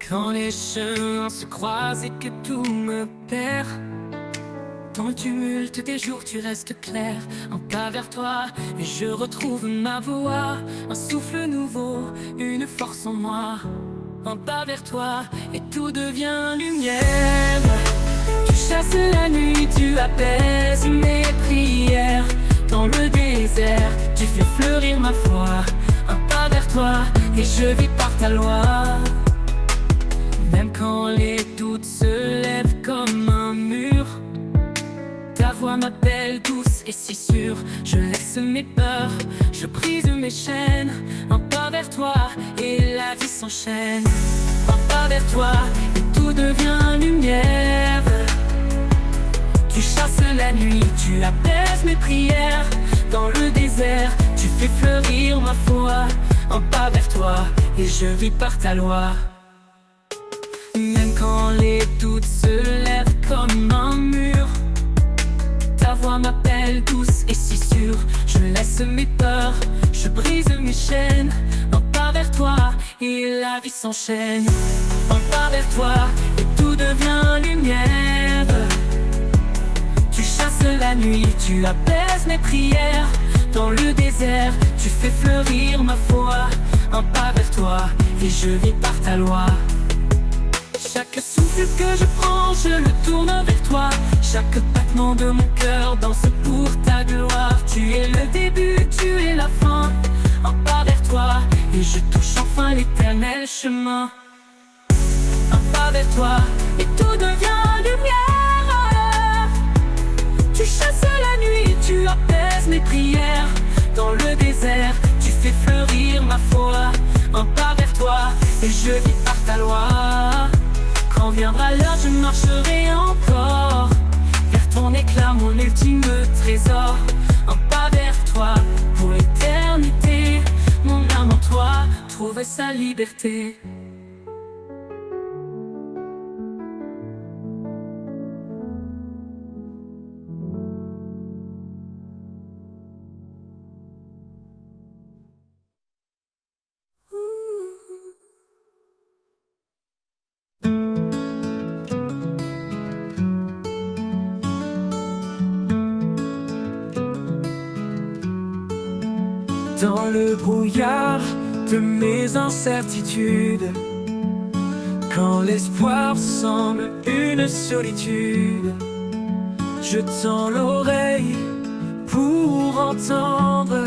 Quand les chemins se croisent et que tout me perd, dans le tumulte des jours tu restes clair. Un pas vers toi et je retrouve ma voix. Un souffle nouveau, une force en moi. Un pas vers toi et tout devient lumière. Tu chasses la nuit, tu apaises mes prières. Dans le désert, tu fais fleurir ma foi. Un pas vers toi et je vis par ta loi. Même quand les doutes se lèvent comme un mur, ta voix m'appelle douce et si sûre. Je laisse mes peurs, je brise mes chaînes. Un pas vers toi et la vie s'enchaîne. Un pas vers toi et tout devient lumière. Tu chasses la nuit, tu apaises mes prières. Dans le désert, tu fais fleurir ma foi. Un pas vers toi et je vis par ta loi. Même quand les doutes se lèvent comme un mur, ta voix m'appelle douce et si sûre. Je laisse mes peurs, je brise mes chaînes. Un pas vers toi et la vie s'enchaîne. Un pas vers toi et tout devient lumière. Tu chasses la nuit, tu apaises mes prières. Dans le désert, tu fais fleurir ma foi. Un pas vers toi et je vis par ta loi. Chaque souffle que je prends, je le tourne vers toi. Chaque battement de mon cœur danse pour ta gloire. Tu es le début, tu es la fin. Un pas vers toi et je touche enfin l'éternel chemin. Un pas vers toi et tout devient lumière. Tu chasses la nuit, tu apaises mes prières. Dans le désert, tu fais fleurir ma foi. Un pas vers toi et je vis par ta loi. Quand viendra l'heure, je marcherai encore vers ton éclat, mon ultime trésor. Un pas vers toi pour l'éternité. Mon âme en toi trouve sa liberté. Dans le brouillard de mes incertitudes, quand l'espoir semble une solitude, je tends l'oreille pour entendre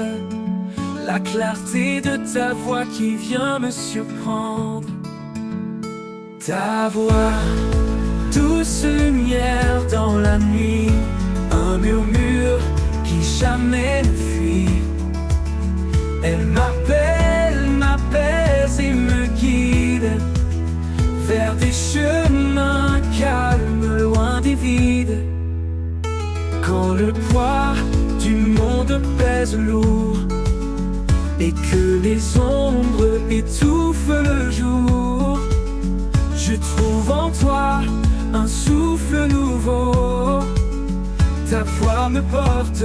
la clarté de ta voix qui vient me surprendre. Ta voix, douce lumière dans la nuit, un murmure qui jamais ne fuit. Elle m'appelle, m'apaise et me guide vers des chemins calmes, loin des vides. Quand le poids du monde pèse lourd et que les ombres étouffent le jour, je trouve en toi un souffle nouveau. Ta voix me porte,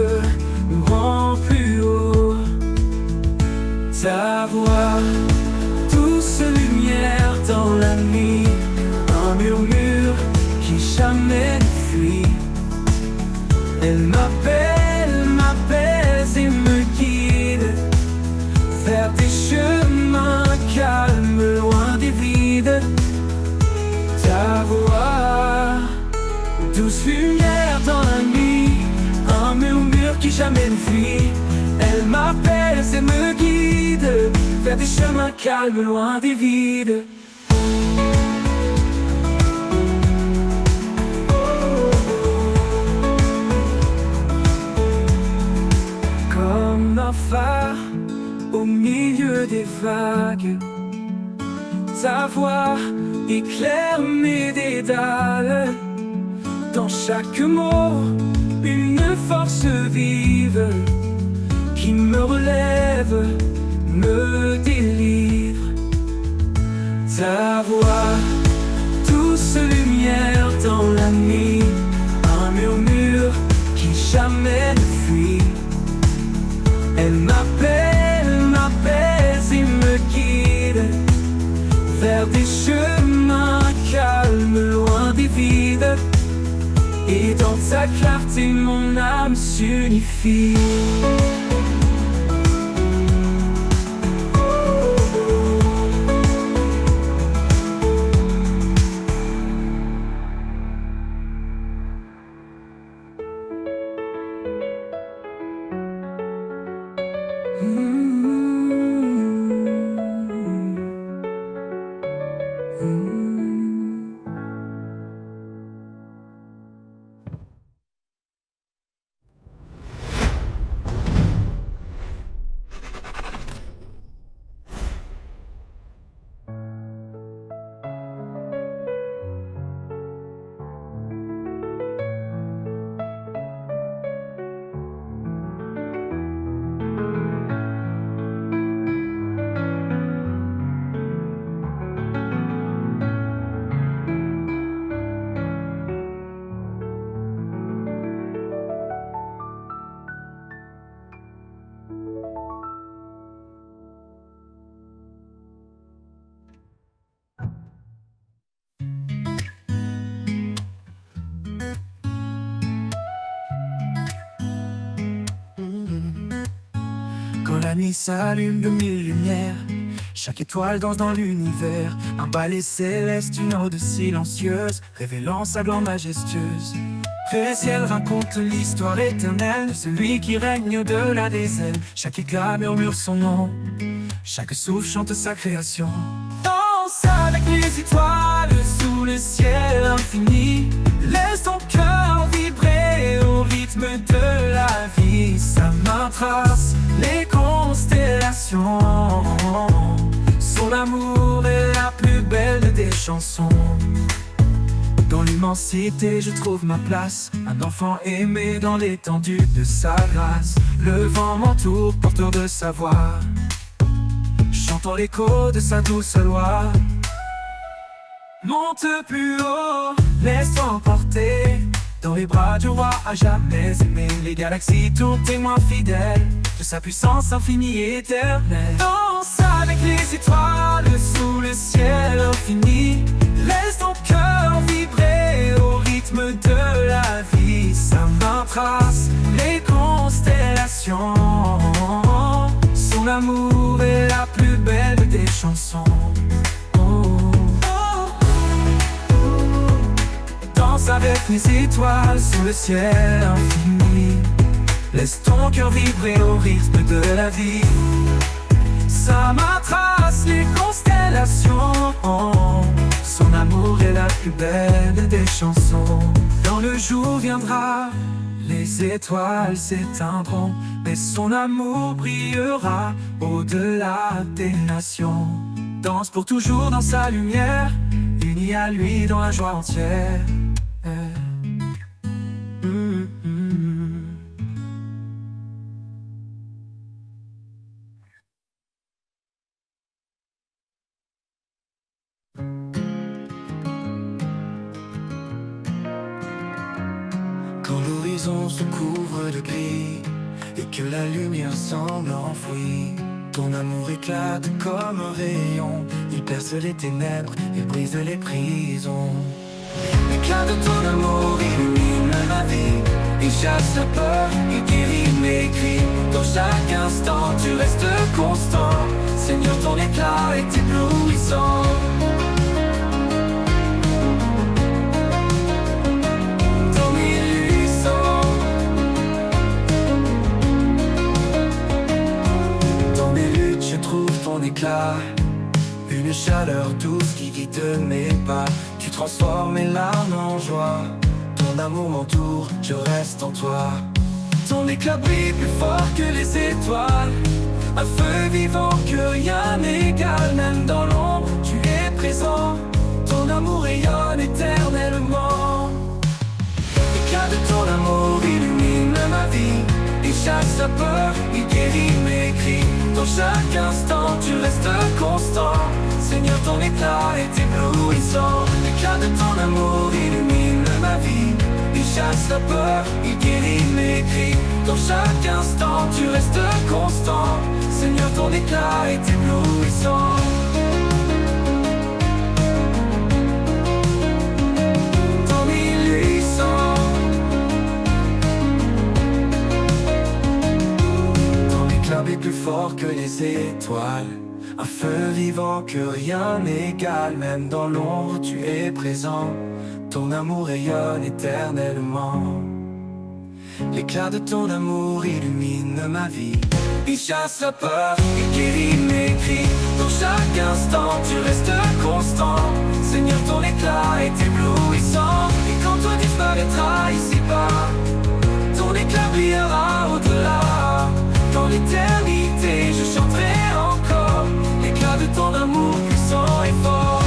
me rend plus haut. Ta voix, douce lumière dans la nuit, un murmure qui jamais ne fuit. Elle m'appelle, m'apaise et me guide vers des chemins calmes, loin des vides. Ta voix, douce lumière dans la nuit, un murmure qui jamais ne fuit. Elle m'apaise et me guide vers des chemins calmes, loin des vides. Comme un phare au milieu des vagues, ta voix éclaire mes dédales. Dans chaque mot, une force vive qui me relève, me délivre. Ta voix, douce lumière dans la nuit, un murmure qui jamais ne fuit. Elle m'appelle, m'apaise et me guide vers des chemins calmes, loin des vides. Et dans ta clarté, mon âme s'unifie. Quand la nuit s'allume de mille lumières, chaque étoile danse dans l'univers. Un ballet céleste, une ode silencieuse, révélant sa gloire majestueuse. Le ciel raconte l'histoire éternelle de celui qui règne au-delà des ailes. Chaque éclat murmure son nom, chaque souffle chante sa création. Danse avec les étoiles sous le ciel infini. Laisse ton cœur vibrer au rythme de la vie. Sa main trace les constellations. Son amour est la plus belle des chansons. Dans l'immensité, je trouve ma place. Un enfant aimé dans l'étendue de sa grâce. Le vent m'entoure, porteur de sa voix, chantant l'écho de sa douce loi. Monte plus haut, laisse-toi emporter dans les bras du roi à jamais aimé. Les galaxies tournent témoins fidèles de sa puissance infinie et éternelle. Danse avec les étoiles sous le ciel infini. Laisse ton cœur vibrer au rythme de la vie. Sa main trace les constellations. Son amour est la plus belle des chansons. Danse avec les étoiles sous le ciel infini. Laisse ton cœur vibrer au rythme de la vie. Ça m'attrace les constellations. Son amour est la plus belle des chansons. Quand le jour viendra, les étoiles s'éteindront, mais son amour brillera au-delà des nations. Danse pour toujours dans sa lumière, unis à lui dans la joie entière. Quand l'horizon se couvre de gris et que la lumière semble enfouie, ton amour éclate comme un rayon. Il perce les ténèbres et brise les prisons. L'éclat de ton amour illumine ma vie. Il chasse la peur, il guérit mes cris. Dans chaque instant tu restes constant. Seigneur, ton éclat est éblouissant. Ton éclat, une chaleur douce qui guide mes pas. Tu transformes mes larmes en joie. Ton amour m'entoure, je reste en toi. Ton éclat brille plus fort que les étoiles. Un feu vivant que rien n'égale. Même dans l'ombre, tu es présent. Ton amour rayonne éternellement. L'éclat de ton amour illumine ma vie. Il chasse la peur, il guérit mes cris. Dans chaque instant, tu restes constant. Seigneur, ton éclat est éblouissant. L'éclat de ton amour illumine ma vie. Il chasse la peur, il guérit mes cris. Dans chaque instant, tu restes constant. Seigneur, ton éclat est éblouissant. Ton illusion. Est plus fort que les étoiles, un feu vivant que rien n'égale. Même dans l'ombre tu es présent, ton amour rayonne éternellement. L'éclat de ton amour illumine ma vie. Il chasse la peur, il guérit mes cris. Dans chaque instant tu restes constant. Seigneur, ton éclat est éblouissant. Et quand toi disparaîtras ici-bas, ton éclat brillera au-delà. Dans l'éternité, je chanterai encore l'éclat de ton amour puissant et fort.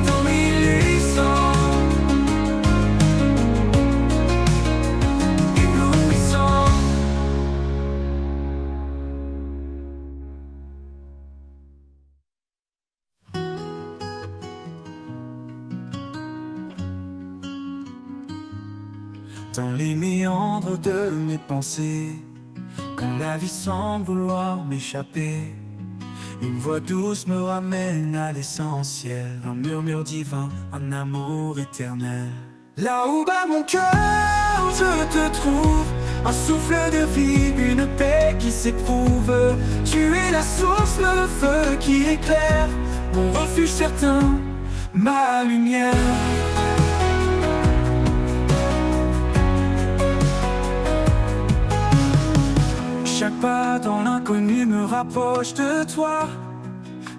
Ton illusion, éblouissant. Dans les méandres de mes pensées, quand la vie semble vouloir m'échapper, une voix douce me ramène à l'essentiel. Un murmure divin, un amour éternel. Là où bat mon cœur, je te trouve. Un souffle de vie, une paix qui s'éprouve. Tu es la source, le feu qui éclaire mon refuge certain, ma lumière. Chaque pas dans l'inconnu me rapproche de toi.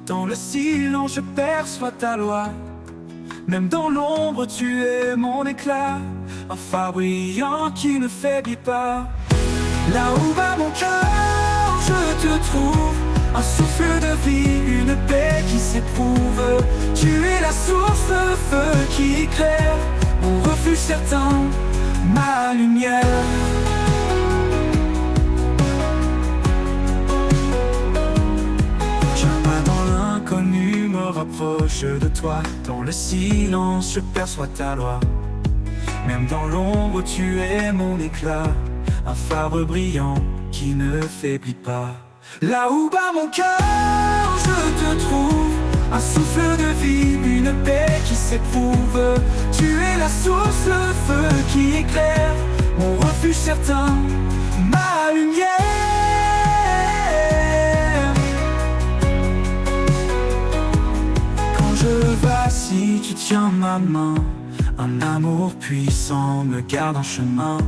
Dans le silence je perçois ta loi. Même dans l'ombre tu es mon éclat, un phare brillant qui ne faiblit pas. Là où bat mon cœur, je te trouve. Un souffle de vie, une paix qui s'éprouve. Tu es la source, le feu qui éclaire mon refuge certain, ma lumière. L'inconnu me rapproche de toi. Dans le silence je perçois ta loi. Même dans l'ombre tu es mon éclat, un phare brillant qui ne faiblit pas. Là où bat mon cœur, je te trouve. Un souffle de vie, une paix qui s'éprouve. Tu es la source, le feu qui éclaire mon refuge certain, ma lumière. Quand je vacille, tu tiens ma main. Un amour puissant me garde en chemin.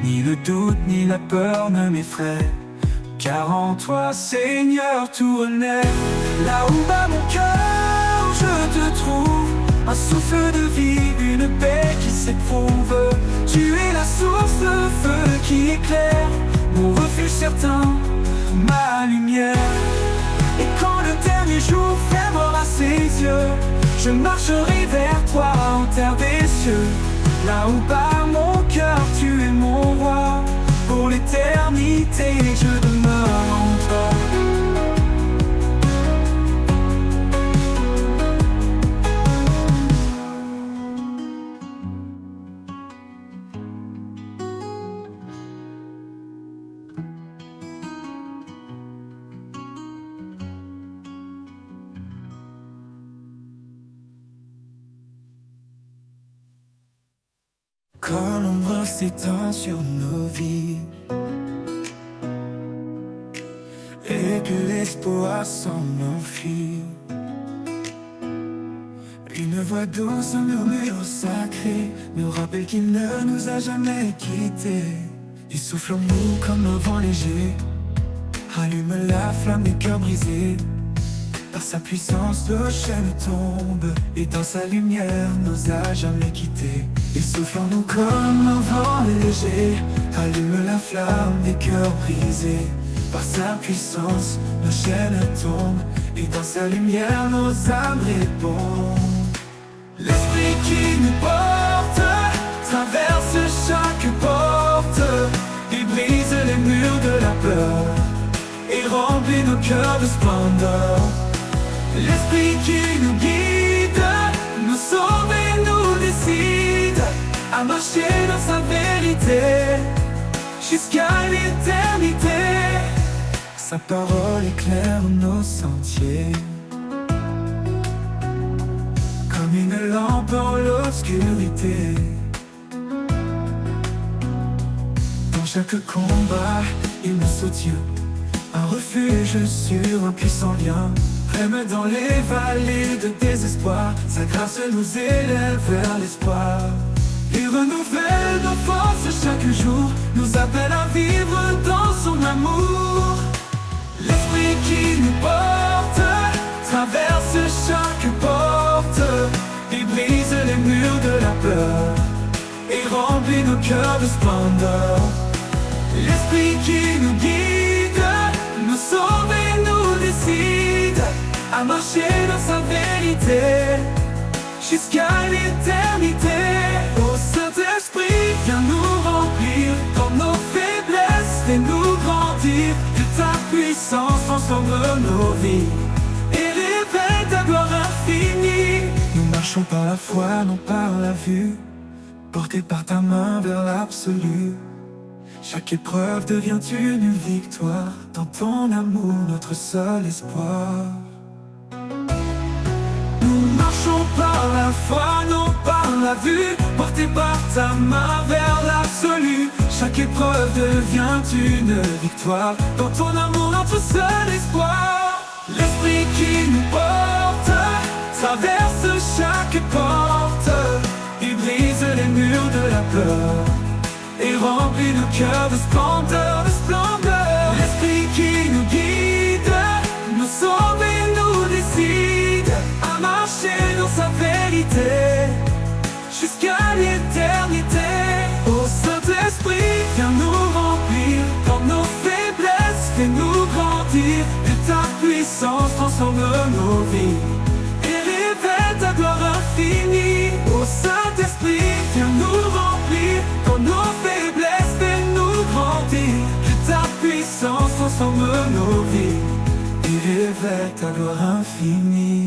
Ni le doute ni la peur ne m'effraient, car en toi, Seigneur, tout renaît. Là où bat mon cœur, je te trouve. Un souffle de vie, une paix qui s'éprouve. Tu es la source de feu qui éclaire, mon refuge certain, ma lumière. Et quand le dernier jour fermera ses yeux, je marcherai vers toi en terre des cieux. Là où bat mon cœur, tu es mon roi. Pour l'éternité, je demeure en toi. Quand l'ombre s'étend sur nos vies et que l'espoir s'en enfuit, une voix douce, un murmure sacré nous rappelle qu'il ne nous a jamais quittés. Il souffle en nous comme un vent léger, allume la flamme des cœurs brisés. Par sa puissance, nos chaînes tombent, et dans sa lumière, nous a jamais quittés. Il souffle en nous comme un vent léger, allume la flamme des cœurs brisés. Par sa puissance, nos chaînes tombent, et dans sa lumière, nos âmes répondent. L'esprit qui nous porte traverse chaque porte et brise les murs de la peur et remplit nos cœurs de splendeur. L'esprit qui nous guide, nous sauve et nous décide à marcher dans sa vérité jusqu'à l'éternité. Sa parole éclaire nos sentiers comme une lampe en l'obscurité. Dans chaque combat, il nous soutient, un refuge sur un puissant lien. Même dans les vallées de désespoir, sa grâce nous élève vers l'espoir. Il renouvelle nos forces chaque jour, nous appelle à vivre dans son amour. L'esprit qui nous porte traverse chaque porte et brise les murs de la peur et remplit nos cœurs de splendeur. L'esprit qui nous guide, nous sauve et nous décide à marcher dans sa vérité jusqu'à l'éternité. Ô Saint-Esprit, viens nous remplir dans nos faiblesses, fais-nous grandir. Que ta puissance transforme nos vies et révèle ta gloire infinie. Nous marchons par la foi, non par la vue, portés par ta main vers l'absolu. Chaque épreuve devient une victoire, dans ton amour notre seul espoir. Nous marchons par la foi, non par la vue, portés par ta main vers l'absolu. Chaque épreuve devient une victoire, dans ton amour notre seul espoir. L'esprit qui nous porte traverse chaque porte et brise les murs de la peur et remplit nos cœurs de splendeur, de splendeur. L'esprit qui nous guide, nous sauve et nous décide à marcher dans sa vérité jusqu'à l'éternité. Ô Saint-Esprit, viens nous remplir dans nos faiblesses, fais-nous grandir. Que ta puissance transforme nos vies et révèle ta gloire infinie. Ô Saint-Esprit, viens nous remplir dans nos faiblesses, fais-nous grandir. Que ta puissance transforme nos vies et révèle ta gloire infinie.